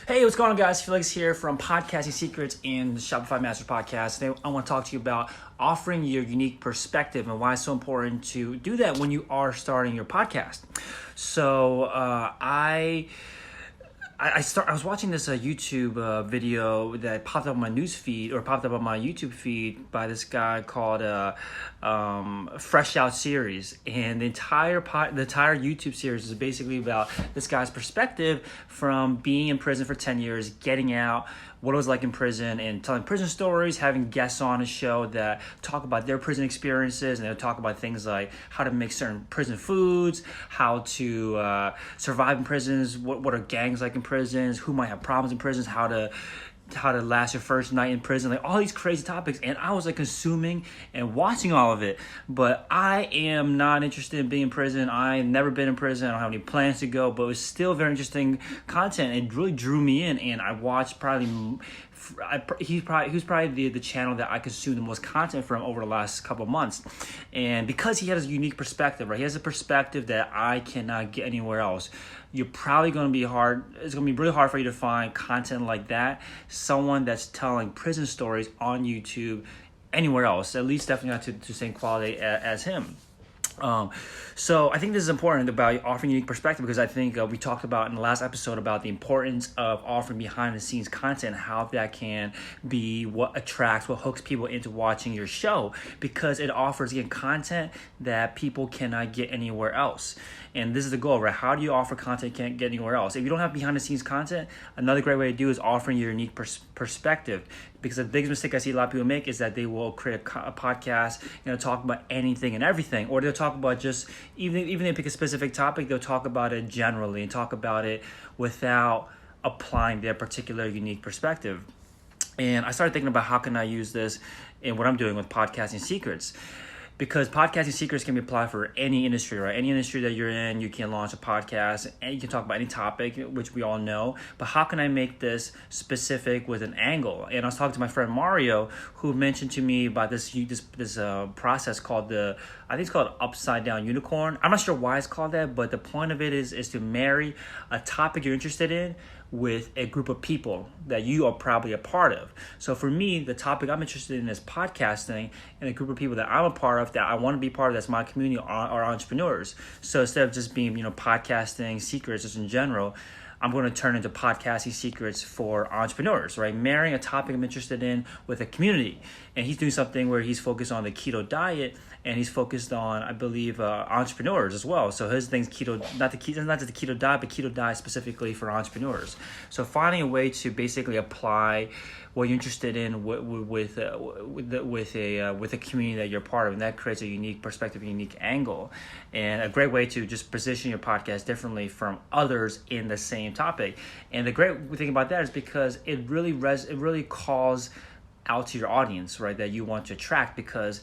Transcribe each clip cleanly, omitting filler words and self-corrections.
Hey, what's going on, guys? Felix here from Podcasting Secrets and the Shopify Masters Podcast. Today, I want to talk to you about offering your unique perspective and why it's so important to do that when you are starting your podcast. So, I was watching this YouTube video that popped up on my news feed or popped up on my YouTube feed by this guy called Fresh Out Series, and the entire YouTube series is basically about this guy's perspective from being in prison for 10 years, getting out, what it was like in prison, and telling prison stories, having guests on his show that talk about their prison experiences, and they'll talk about things like how to make certain prison foods, how to survive in prisons, what are gangs like in prisons, who might have problems in prisons, how to last your first night in prison, like all these crazy topics. And I was like consuming and watching all of it, but I am not interested in being in prison. I've never been in prison. I don't have any plans to go, but it was still very interesting content. It really drew me in, and I watched he was probably the channel that I consumed the most content from over the last couple of months. And because he has a unique perspective, right? He has a perspective that I cannot get anywhere else. It's going to be really hard for you to find content like that. Someone that's telling prison stories on YouTube anywhere else, at least definitely not to the same quality as him. So I think this is important about offering unique perspective, because I think we talked about in the last episode about the importance of offering behind the scenes content, how that can be what hooks people into watching your show, because it offers, again, content that people cannot get anywhere else. And this is the goal, right? How do you offer content you can't get anywhere else? If you don't have behind the scenes content, another great way to do is offering your unique perspective. Because the biggest mistake I see a lot of people make is that they will create a podcast, talk about anything and everything, or they'll talk about just, even if they pick a specific topic, they'll talk about it generally and talk about it without applying their particular unique perspective. And I started thinking about how can I use this in what I'm doing with Podcasting Secrets. Because Podcasting Secrets can be applied for any industry, right? Any industry that you're in, you can launch a podcast and you can talk about any topic, which we all know. But how can I make this specific with an angle? And I was talking to my friend Mario, who mentioned to me about this process called it's called Upside Down Unicorn. I'm not sure why it's called that, but the point of it is to marry a topic you're interested in with a group of people that you are probably a part of. So for me, the topic I'm interested in is podcasting, and a group of people that I'm a part of, that I want to be part of, that's my community, are entrepreneurs. So instead of just being, podcasting secrets just in general, I'm going to turn into Podcasting Secrets for entrepreneurs, right? Marrying a topic I'm interested in with a community. And he's doing something where he's focused on the keto diet, and he's focused on, I believe, entrepreneurs as well. So his thing's keto, not just the keto diet, but keto diet specifically for entrepreneurs. So finding a way to basically apply what you're interested in with a community that you're part of, and that creates a unique perspective, a unique angle, and a great way to just position your podcast differently from others in the same topic. And the great thing about that is because it really calls out to your audience, right, that you want to attract. Because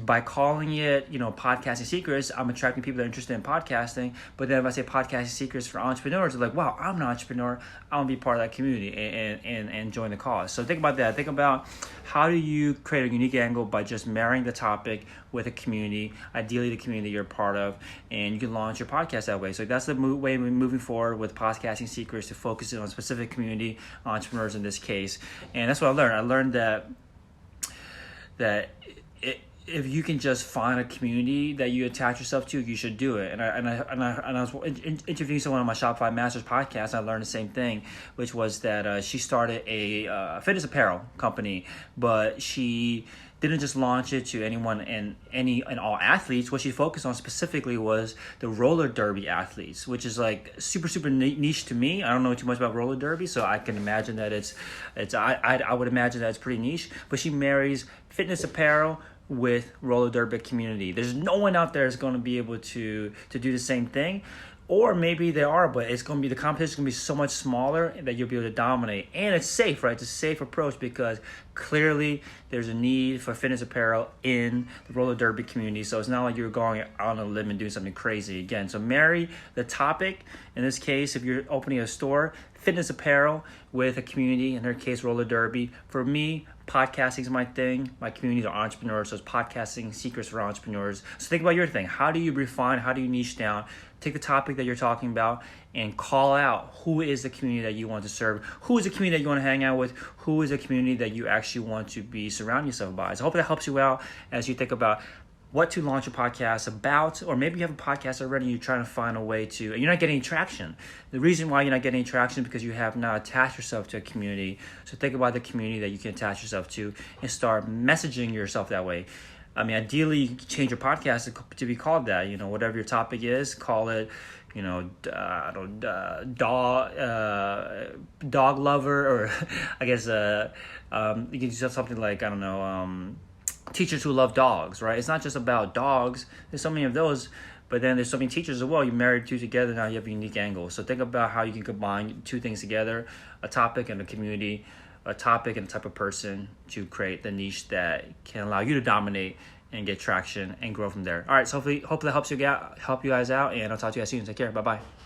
by calling it, Podcasting Secrets, I'm attracting people that are interested in podcasting. But then if I say Podcasting Secrets for entrepreneurs, they're like, wow, I'm an entrepreneur. I want to be part of that community and join the cause. So think about that. Think about how do you create a unique angle by just marrying the topic with a community, ideally the community you're a part of, and you can launch your podcast that way. So that's the way we're moving forward with Podcasting Secrets, to focus on a specific community, entrepreneurs in this case. And that's what I learned. I learned that if you can just find a community that you attach yourself to, you should do it. And I was interviewing someone on my Shopify Masters podcast. I learned the same thing, which was that she started a fitness apparel company, but she didn't just launch it to anyone and all athletes. What she focused on specifically was the roller derby athletes, which is like super niche to me. I don't know too much about roller derby, so I can imagine that I would imagine that it's pretty niche. But she marries fitness apparel with roller derby community. There's no one out there that's going to be able to do the same thing. Or maybe they are, but the competition is going to be so much smaller that you'll be able to dominate. And it's safe, right? It's a safe approach, because clearly there's a need for fitness apparel in the roller derby community. So it's not like you're going out on a limb and doing something crazy again. So marry the topic. In this case, if you're opening a store, fitness apparel with a community, in their case, roller derby. For me, podcasting is my thing. My community are entrepreneurs, so it's Podcasting Secrets for entrepreneurs. So think about your thing. How do you refine? How do you niche down take the topic that you're talking about and call out who is the community that you want to serve, who is the community that you want to hang out with, who is a community that you actually want to be surrounding yourself by. So I hope that helps you out as you think about what to launch a podcast about, or maybe you have a podcast already and you're trying to find a way to, and you're not getting any traction. The reason why you're not getting any traction is because you have not attached yourself to a community. So think about the community that you can attach yourself to and start messaging yourself that way. I mean, ideally, you can change your podcast to be called that. You know, whatever your topic is, call it, you know, dog lover, or I guess you can do something like, I don't know, teachers who love dogs, right? It's not just about dogs. There's so many of those, but then there's so many teachers as well. You married two together, now you have a unique angle. So think about how you can combine two things together, a topic and a community, a topic and a type of person, to create the niche that can allow you to dominate and get traction and grow from there. All right, so hopefully that helps you guys out, and I'll talk to you guys soon. Take care. Bye-bye.